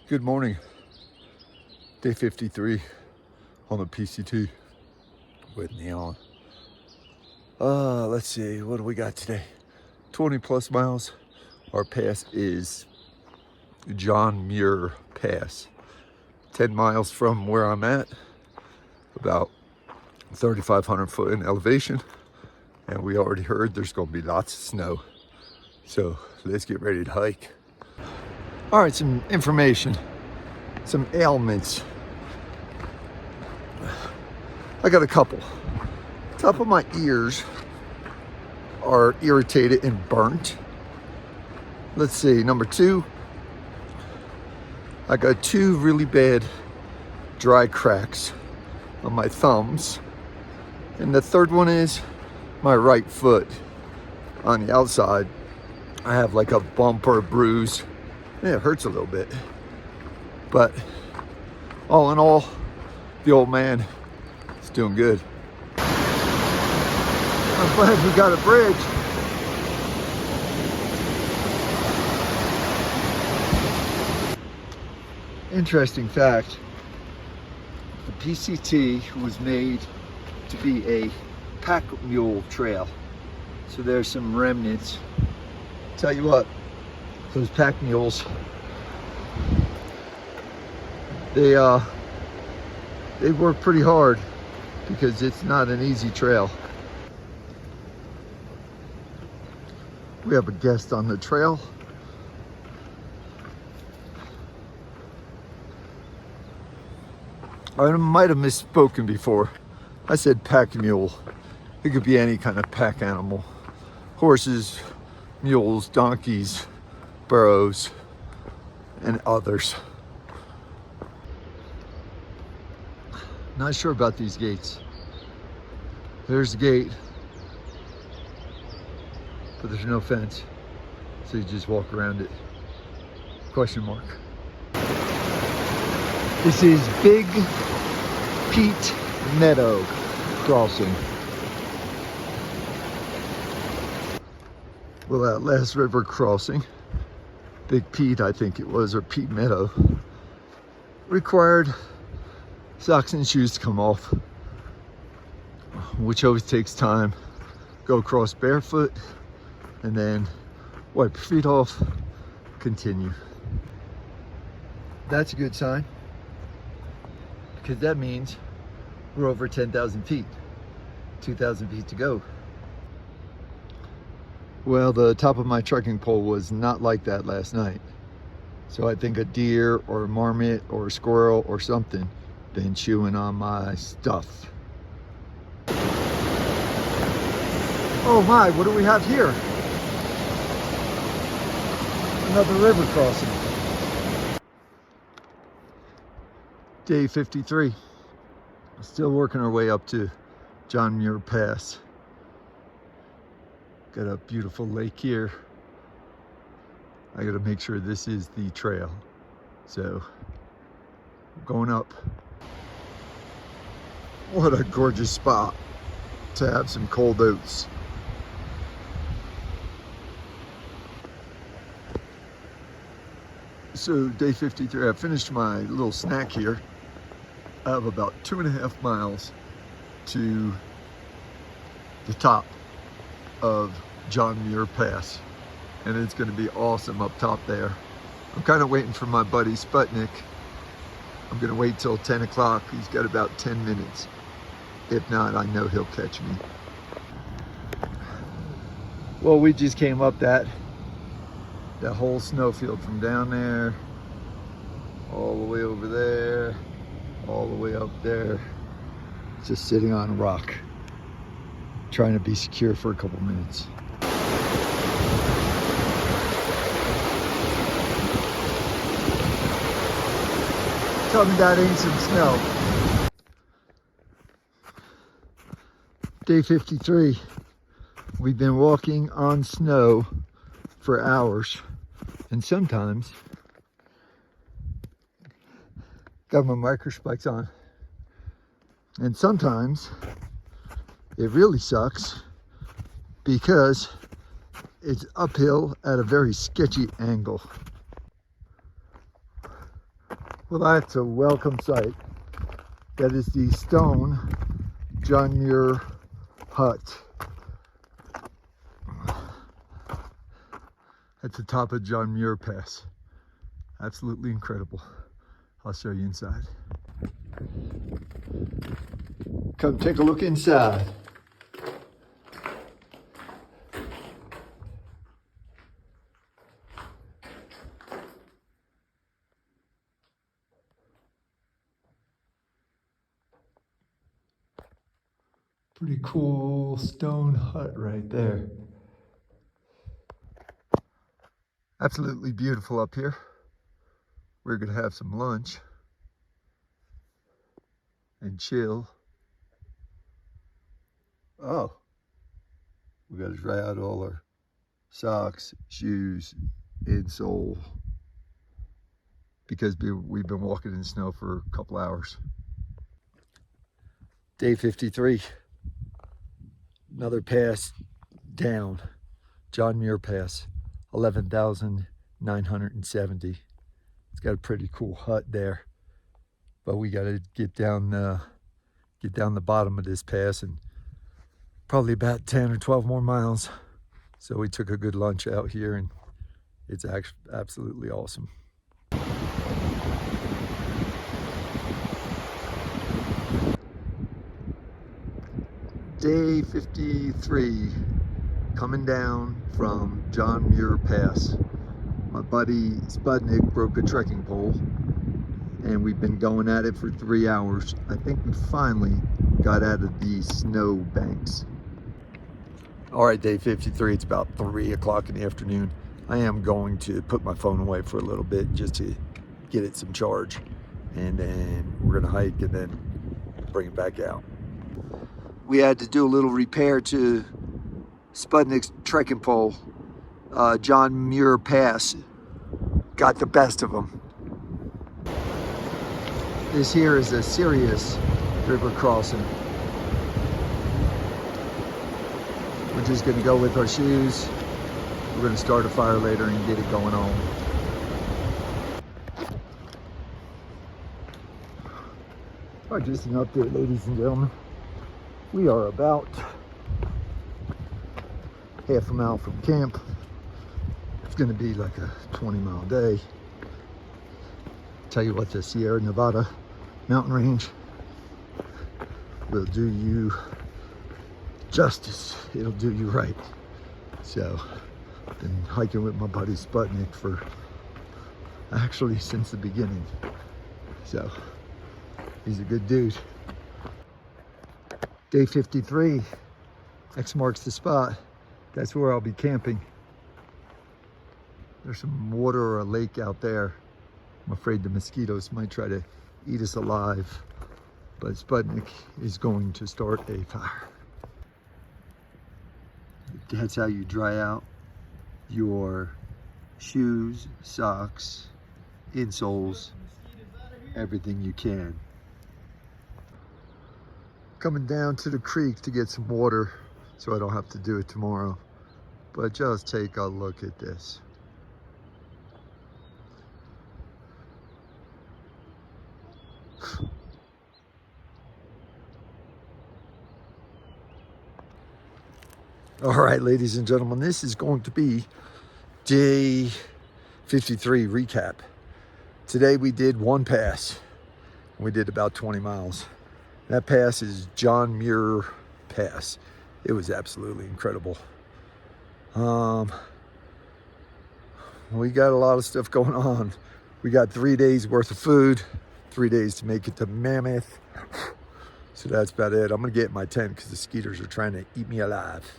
Good morning. Day 53 on the PCT with Neon. Let's see, what do we got today? 20 plus miles. Our pass is John Muir Pass. 10 miles from where I'm at, about 3,500 foot in elevation. And we already heard there's gonna be lots of snow. So let's get ready to hike. All right, some information, some ailments. I got a couple. Top of my ears are irritated and burnt. Let's see, number two, I got two really bad dry cracks on my thumbs. And the third one is my right foot on the outside. I have like a bump or a bruise. Yeah, it hurts a little bit. But all in all, the old man is doing good. I'm glad we got a bridge. Interesting fact, the PCT was made to be a pack mule trail. So there's some remnants. Tell you what, those pack mules, they work pretty hard because it's not an easy trail. We have a guest on the trail. I might have misspoken before. I said pack mule. It could be any kind of pack animal. Horses, mules, donkeys, burros, and others. Not sure about these gates. There's the gate, but there's no fence, so you just walk around it. Question mark. This is Big Pete Meadow crossing. Well, that last river crossing, Big Pete, I think it was, or Pete Meadow, required socks and shoes to come off, which always takes time. Go across barefoot and then wipe your feet off, continue. That's a good sign, because that means we're over 10,000 feet, 2,000 feet to go. Well, the top of my trekking pole was not like that last night. So I think a deer or a marmot or a squirrel or something been chewing on my stuff. Oh my, what do we have here? Another river crossing. Day 53. Still working our way up to John Muir Pass. Got a beautiful lake here. I gotta make sure this is the trail. So, going up. What a gorgeous spot to have some cold oats. So, day 53, I finished my little snack here. I have about 2.5 miles to the top of John Muir Pass, and it's going to be awesome up top there. I'm kind of waiting for my buddy Sputnik. I'm going to wait till 10 o'clock. He's got about 10 minutes. If not, I know he'll catch me. Well, we just came up that whole snowfield from down there, all the way over there, all the way up there, just sitting on a rock, trying to be secure for a couple minutes. Tell me that ain't some snow. Day 53. We've been walking on snow for hours, and sometimes got my micro spikes on, and sometimes it really sucks because it's uphill at a very sketchy angle. Well, that's a welcome sight. That is the stone John Muir Hut at the top of John Muir Pass. Absolutely incredible. I'll show you inside. Come take a look inside. Pretty cool stone hut right there. Absolutely beautiful up here. We're gonna have some lunch and chill. Oh, we gotta dry out all our socks, shoes, insole, because we've been walking in the snow for a couple hours. Day 53. Another pass down, John Muir Pass, 11,970. It's got a pretty cool hut there, but we got to get down the bottom of this pass and probably about 10 or 12 more miles. So we took a good lunch out here, and it's actually absolutely awesome. Day 53, coming down from John Muir Pass. My buddy Sputnik broke a trekking pole, and we've been going at it for 3 hours. I think we finally got out of the snow banks. All right, day 53, it's about 3 o'clock in the afternoon. I am going to put my phone away for a little bit just to get it some charge, and then we're gonna hike and then bring it back out. We had to do a little repair to Sputnik's trekking pole. John Muir Pass got the best of them. This here is a serious river crossing. We're just gonna go with our shoes. We're gonna start a fire later and get it going on. All right, just an update, ladies and gentlemen. We are about half a mile from camp. It's gonna be like a 20-mile day. Tell you what, the Sierra Nevada mountain range will do you justice. It'll do you right. So, been hiking with my buddy Sputnik for actually since the beginning. So, he's a good dude. Day 53, X marks the spot. That's where I'll be camping. There's some water or a lake out there. I'm afraid the mosquitoes might try to eat us alive, but Sputnik is going to start a fire. That's how you dry out your shoes, socks, insoles, everything you can. Coming down to the creek to get some water so I don't have to do it tomorrow. But just take a look at this. All right, ladies and gentlemen, this is going to be day 53 recap. Today we did one pass. We did about 20 miles. That pass is John Muir Pass. It was absolutely incredible. We got a lot of stuff going on. We got 3 days worth of food, 3 days to make it to Mammoth. So that's about it. I'm gonna get in my tent because the skeeters are trying to eat me alive.